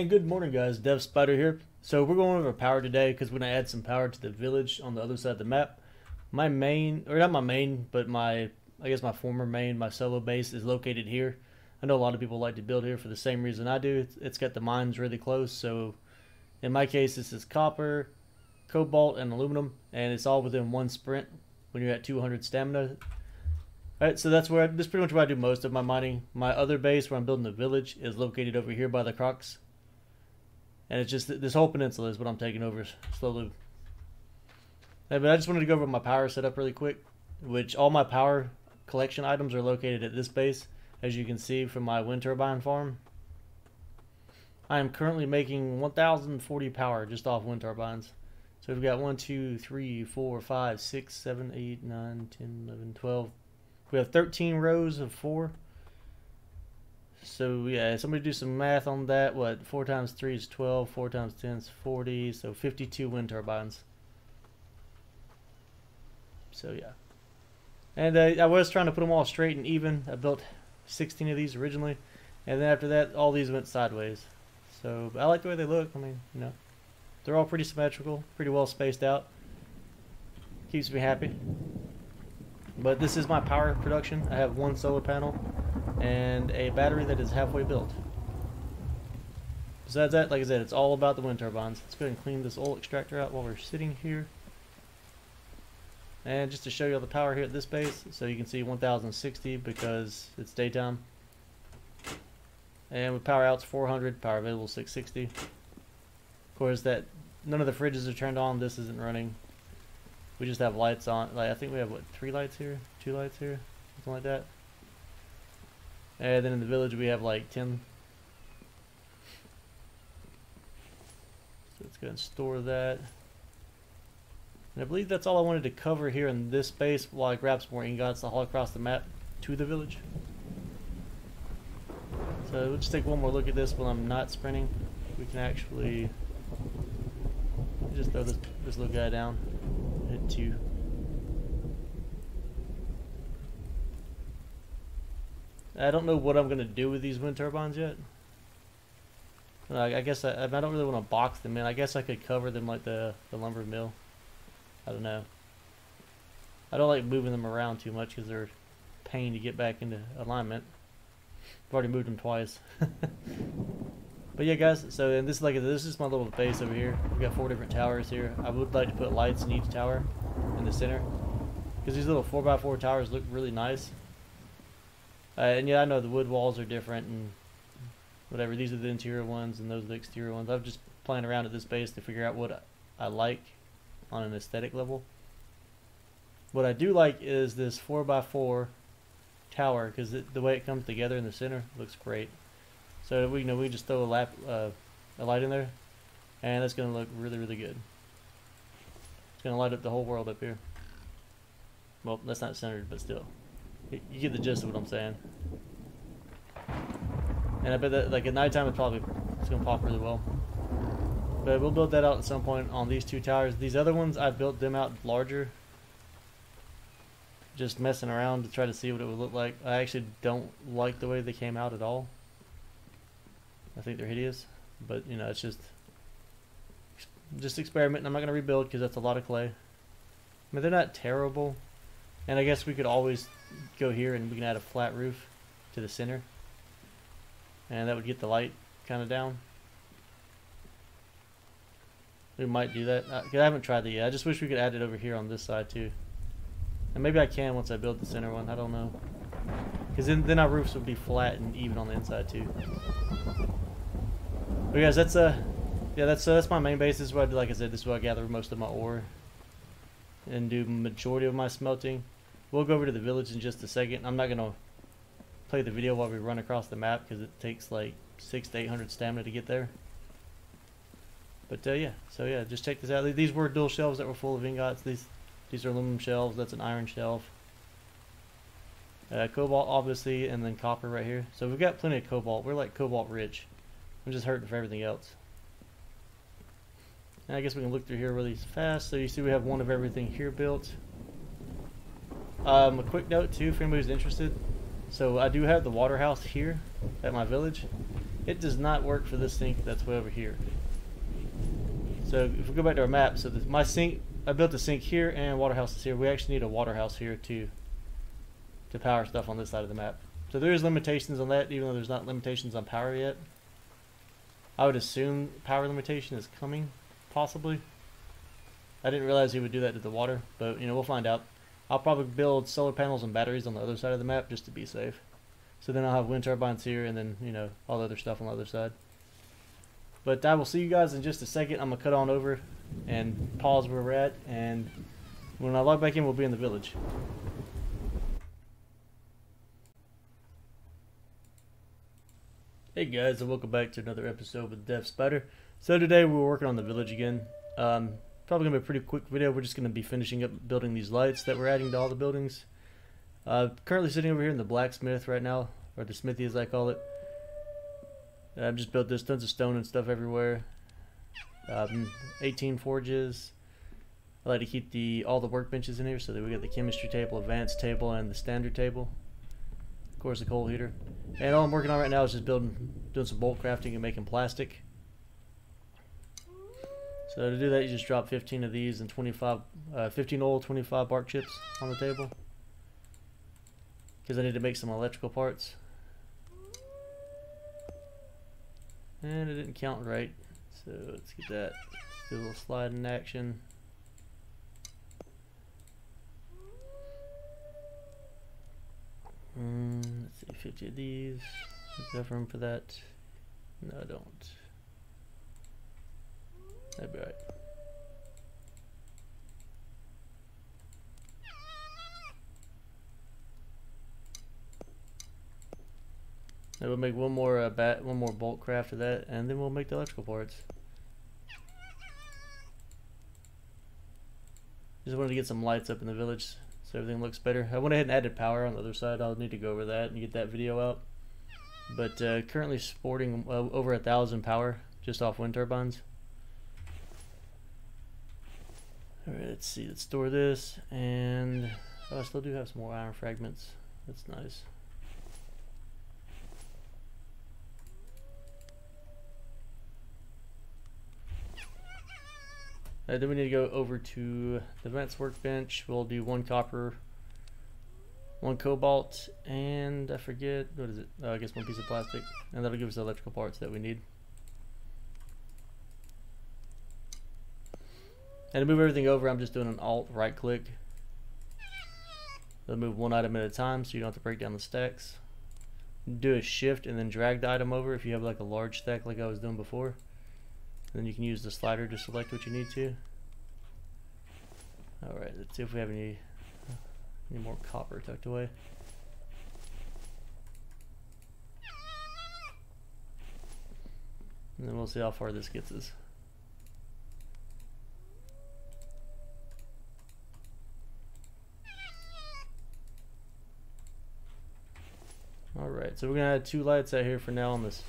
And good morning, guys. Deftspider here. So we're going over power today because we're going to add some power to the village on the other side of the map. My main, or not my main, but I guess my former main, my solo base is located here. I know a lot of people like to build here for the same reason I do. It's got the mines really close. So in my case, this is copper, cobalt, and aluminum, and it's all within one sprint when you're at 200 stamina. Alright, so that's pretty much where I do most of my mining. My other base where I'm building the village is located over here by the crocs. And it's just, this whole peninsula is what I'm taking over slowly. But I just wanted to go over my power setup really quick, which all my power collection items are located at this base, as you can see from my wind turbine farm. I am currently making 1040 power just off wind turbines. So we've got 1, 2, 3, 4, 5, 6, 7, 8, 9, 10, 11, 12. We have 13 rows of 4. So yeah, somebody do some math on that. What, 4 times 3 is 12, 4 times 10 is 40, so 52 wind turbines. So yeah. And I was trying to put them all straight and even. I built 16 of these originally. And then after that, all these went sideways. So I like the way they look. I mean, you know, they're all pretty symmetrical, pretty well spaced out. Keeps me happy. But this is my power production. I have 1 solar panel and a battery that is halfway built. Besides that, like I said, it's all about the wind turbines. Let's go ahead and clean this oil extractor out while we're sitting here. And just to show you all the power here at this base, so you can see 1060 because it's daytime. And with power out's 400, power available 660. Of course, that none of the fridges are turned on. This isn't running. We just have lights on. Like, I think we have, what, 3 lights here? 2 lights here? Something like that. And then in the village we have like 10. So let's go ahead and store that. And I believe that's all I wanted to cover here in this space while I grab some more ingots to haul across the map to the village. So we'll just take one more look at this while I'm not sprinting. We can actually just throw this little guy down. Hit 2. I don't know what I'm gonna do with these wind turbines yet. I guess I don't really want to box them in. I guess I could cover them like the lumber mill. I don't know. I don't like moving them around too much because they're a pain to get back into alignment. I've already moved them twice. But yeah, guys. So and this is my little base over here. We've got 4 different towers here. I would like to put lights in each tower in the center because these little 4x4 towers look really nice. And yeah, I know the wood walls are different and whatever. These are the interior ones and those are the exterior ones. I'm just playing around at this base to figure out what I like on an aesthetic level. What I do like is this 4x4 tower because the way it comes together in the center looks great. So we just throw a light in there, and that's gonna look really, really good. It's gonna light up the whole world up here. Well, that's not centered, but still. You get the gist of what I'm saying. And I bet that like at nighttime it's gonna pop really well. But we'll build that out at some point on these 2 towers. These other ones I built them out larger. Just messing around to try to see what it would look like. I actually don't like the way they came out at all. I think they're hideous. But you know, it's just experimenting. I'm not gonna rebuild because that's a lot of clay. I mean, they're not terrible. And I guess we could always go here and we can add a flat roof to the center. And that would get the light kind of down. We might do that. I haven't tried that yet. I just wish we could add it over here on this side too. And maybe I can once I build the center one. I don't know. Because then our roofs would be flat and even on the inside too. But guys, that's my main base. This is where like I said, this is where I gather most of my ore and do majority of my smelting. We'll go over to the village in just a second. I'm not gonna play the video while we run across the map because it takes like 600 to 800 stamina to get there. But yeah, so yeah, just check this out. These were dual shelves that were full of ingots. These are aluminum shelves. That's an iron shelf. Cobalt obviously, and then copper right here. So we've got plenty of cobalt. We're like cobalt rich. I'm just hurting for everything else. And I guess we can look through here really fast. So you see we have 1 of everything here built. A quick note too, if anybody's interested. So I do have the water house here at my village. It does not work for this sink that's way over here. So if we go back to our map, so my sink, I built a sink here and water house is here. We actually need a water house here to power stuff on this side of the map. So there is limitations on that, even though there's not limitations on power yet. I would assume power limitation is coming, possibly. I didn't realize he would do that to the water, but you know, we'll find out. I'll probably build solar panels and batteries on the other side of the map just to be safe. So then I'll have wind turbines here and then, you know, all the other stuff on the other side. But I will see you guys in just a second. I'm going to cut on over and pause where we're at, and when I log back in, we'll be in the village. Hey guys, and welcome back to another episode with Deftspider. So today we're working on the village again. Probably going to be a pretty quick video. We're just going to be finishing up building these lights that we're adding to all the buildings. Currently sitting over here in the blacksmith right now, or the smithy as I call it. I've just built this, tons of stone and stuff everywhere. 18 forges. I like to keep all the workbenches in here so that we got the chemistry table, advanced table, and the standard table. Of course, the coal heater. And all I'm working on right now is just doing some bolt crafting and making plastic. So to do that, you just drop 15 of these and 15 oil, 25 bark chips on the table. Because I need to make some electrical parts. And it didn't count right, so let's get that. Let's do a little slide in action. Let's see, 50 of these. Do I have room for that? No, I don't. That'd be right. Then we'll make one more bolt craft of that, and then we'll make the electrical parts. Just wanted to get some lights up in the village so everything looks better. I went ahead and added power on the other side. I'll need to go over that and get that video out. But currently sporting over 1,000 power just off wind turbines. Alright, let's see. Let's store this, and I still do have some more iron fragments. That's nice. Then we need to go over to the vents workbench. We'll do 1 copper, 1 cobalt, and I forget, what is it? I guess 1 piece of plastic. And that'll give us the electrical parts that we need. And to move everything over, I'm just doing an Alt right click. They'll move one item at a time so you don't have to break down the stacks. Do a shift and then drag the item over if you have like a large stack like I was doing before. Then you can use the slider to select what you need to. Alright, let's see if we have any more copper tucked away. And then we'll see how far this gets us. Alright, so we're going to add 2 lights out here for now on this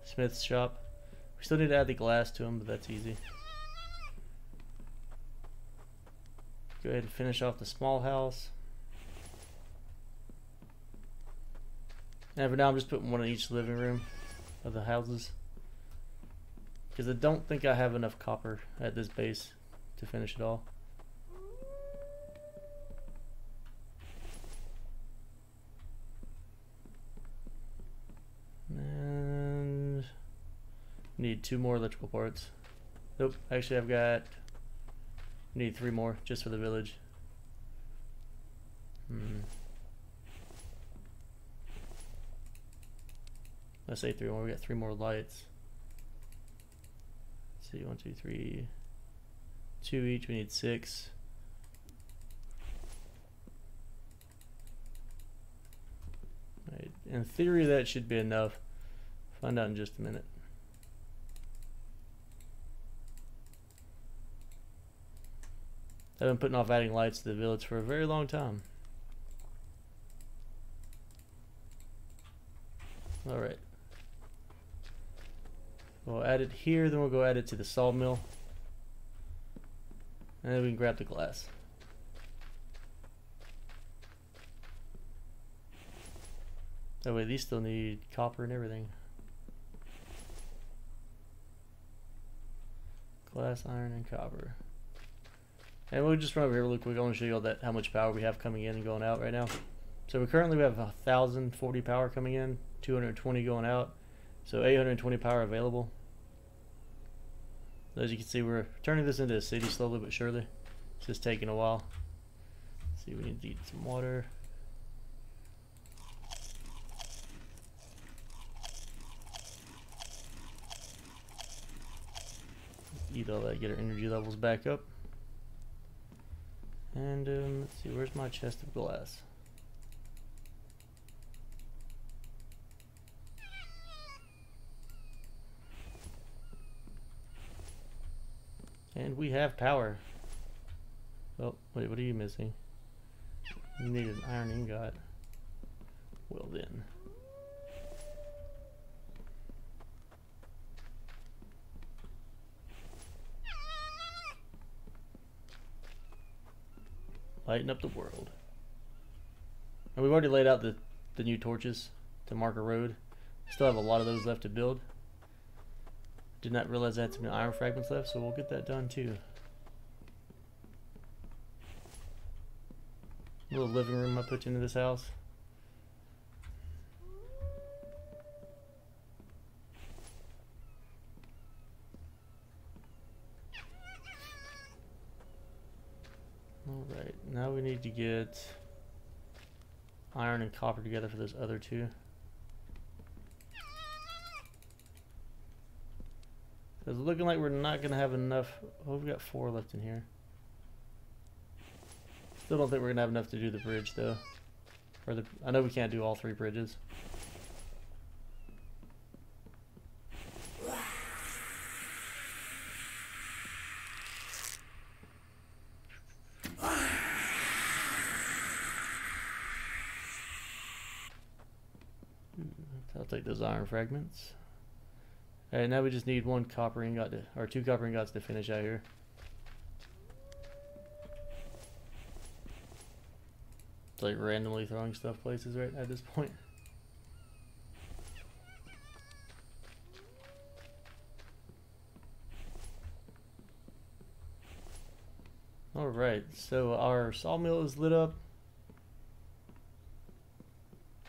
smith's shop. We still need to add the glass to them, but that's easy. Go ahead and finish off the small house. And for now, I'm just putting 1 in each living room of the houses. Because I don't think I have enough copper at this base to finish it all. And need 2 more electrical parts. Nope, actually need 3 more just for the village. Let's say 3 more. We got 3 more lights. Let's see, 1, 2, 3, 2 each. We need 6. Right. In theory, that should be enough. Find out in just a minute. I've been putting off adding lights to the village for a very long time. Alright. We'll add it here, then we'll go add it to the sawmill. And then we can grab the glass. That way these still need copper and everything. glass, iron, and copper. And we'll just run over here real quick. I want to show you all that how much power we have coming in and going out right now. So we currently have 1,040 power coming in, 220 going out, so 820 power available. As you can see, we're turning this into a city slowly but surely. It's just taking a while. Let's see, we need to eat some water. Eat all that, get our energy levels back up. And let's see, where's my chest of glass? And we have power. Oh, wait, what are you missing? You need an iron ingot. Well then. Lighten up the world. And we've already laid out the new torches to mark a road. Still have a lot of those left to build. Did not realize I had some iron fragments left, so we'll get that done too. Little living room I put into this house. Alright, now we need to get iron and copper together for those other two. It's looking like we're not going to have enough. Oh, we've got 4 left in here. Still don't think we're going to have enough to do the bridge though. Or I know we can't do all 3 bridges. I'll take those iron fragments. Alright, now we just need 1 copper ingot or 2 copper ingots to finish out here. It's like randomly throwing stuff places right at this point. Alright, so our sawmill is lit up.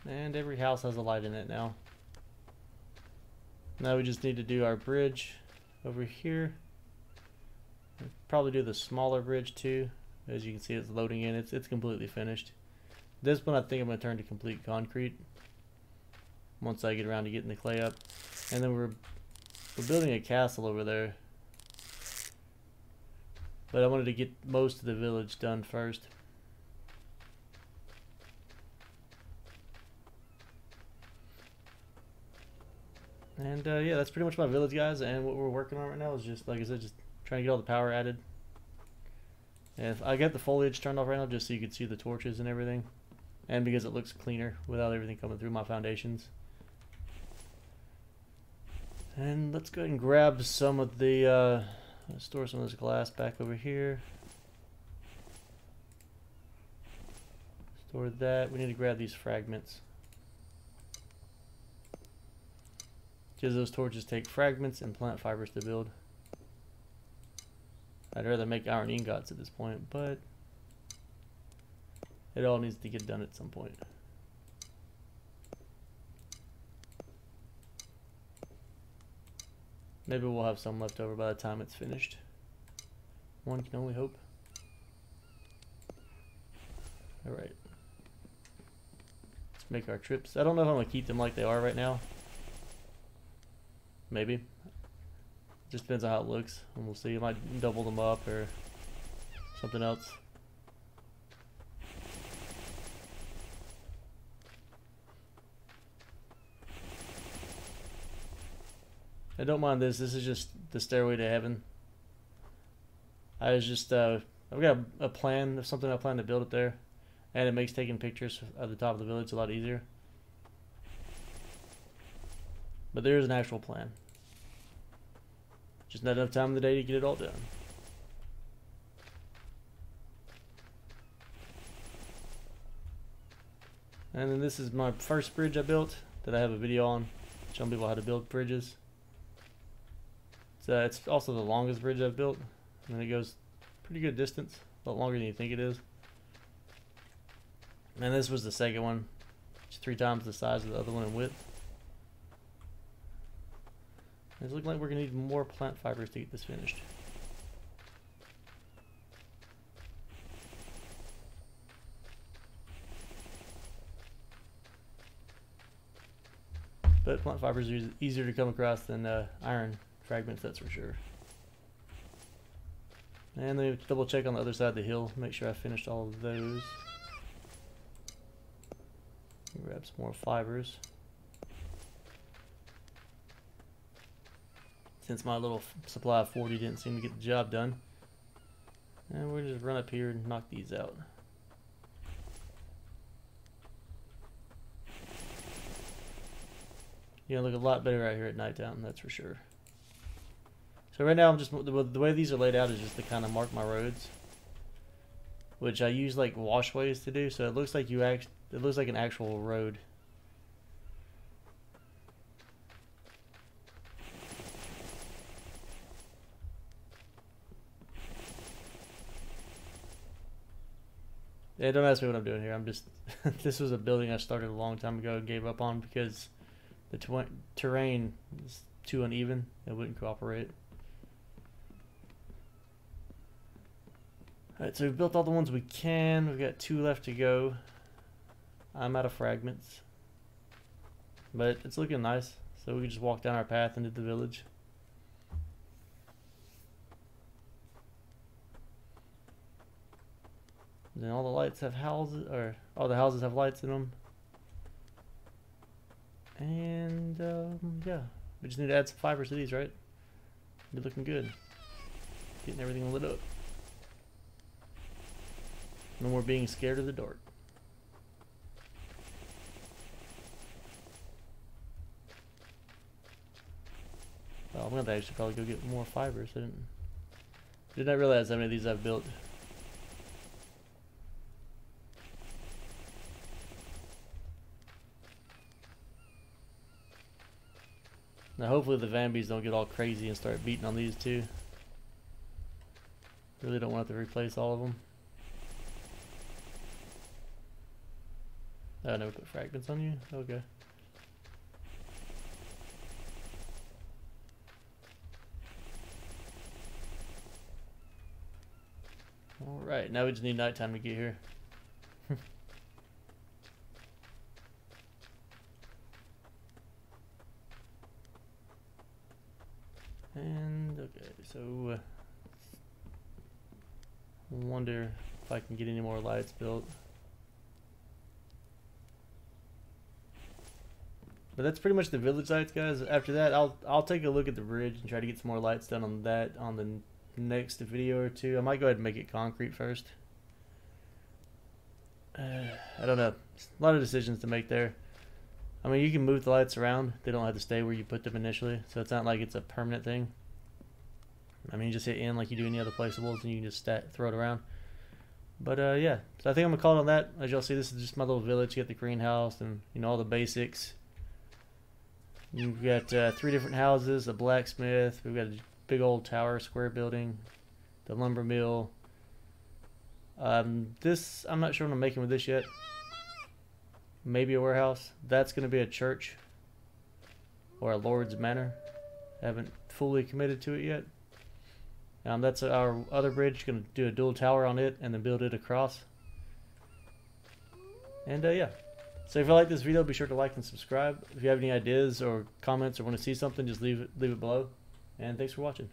And every house has a light in it now. Now we just need to do our bridge over here. Probably do the smaller bridge too. As you can see, it's loading in. It's completely finished. This one I think I'm going to turn to complete concrete once I get around to getting the clay up. And then we're building a castle over there. But I wanted to get most of the village done first. And yeah, that's pretty much my village, guys. And what we're working on right now is just, like I said, just trying to get all the power added. And if I got the foliage turned off right now just so you could see the torches and everything. And because it looks cleaner without everything coming through my foundations. And let's go ahead and grab some of the, store some of this glass back over here. Store that. We need to grab these fragments. Because those torches take fragments and plant fibers to build. I'd rather make iron ingots at this point, but it all needs to get done at some point. Maybe we'll have some left over by the time it's finished. One can only hope. Alright. Let's make our trips. I don't know if I'm going to keep them like they are right now. Maybe. Just depends on how it looks, and we'll see. I might double them up or something else. I don't mind this. This is just the stairway to heaven. I was just I've got a plan of something I plan to build up there, and it makes taking pictures at the top of the village a lot easier. But there is an actual plan. Just not enough time in the day to get it all done. And then this is my first bridge I built that I have a video on showing people how to build bridges. It's also the longest bridge I've built. And it goes pretty good distance, a lot longer than you think it is. And this was the second one. It's 3 times the size of the other one in width. It's looking like we're going to need more plant fibers to get this finished. But plant fibers are easier to come across than iron fragments, that's for sure. And then double check on the other side of the hill, make sure I finished all of those. Grab some more fibers. Since my little supply of 40 didn't seem to get the job done. And we'll just run up here and knock these out. You know, look a lot better right here at nighttime, that's for sure. So right now, I'm just the way these are laid out is just to kind of mark my roads, which I use like washways to do. So it looks like it looks like an actual road. Yeah, don't ask me what I'm doing here. I'm just this was a building I started a long time ago and gave up on because the terrain is too uneven. It wouldn't cooperate. Alright, so we've built all the ones we can. We've got 2 left to go. I'm out of fragments. But it's looking nice. So we can just walk down our path into the village. Then all the lights have houses, or all the houses have lights in them. And yeah, we just need to add some fibers to these, right? They're looking good. Getting everything lit up. No more being scared of the dark. Well, I'm gonna actually probably go get more fibers. I did not realize how many of these I've built. Now hopefully the Vambies don't get all crazy and start beating on these too. Really don't want to replace all of them. Oh, I never put fragments on you? Okay. Alright, now we just need nighttime to get here. And okay, so wonder if I can get any more lights built. But that's pretty much the village lights, guys. After that, I'll take a look at the bridge and try to get some more lights done on that on the next video or two. I might go ahead and make it concrete first. I don't know. A lot of decisions to make there. I mean, you can move the lights around. They don't have to stay where you put them initially, so it's not like it's a permanent thing. I mean, you just hit in like you do any other placeables, and you can just throw it around. But yeah, so I think I'm gonna call it on that. As y'all see, this is just my little village. You got the greenhouse and all the basics. You've got 3 different houses, a blacksmith. We've got a big old tower, square building, the lumber mill. This I'm not sure what I'm making with this yet. Maybe a warehouse. That's going to be a church or a Lord's Manor. I haven't fully committed to it yet. That's our other bridge. Going to do a dual tower on it and then build it across. And yeah. So if you like this video, be sure to like and subscribe. If you have any ideas or comments or want to see something, just leave it below. And thanks for watching.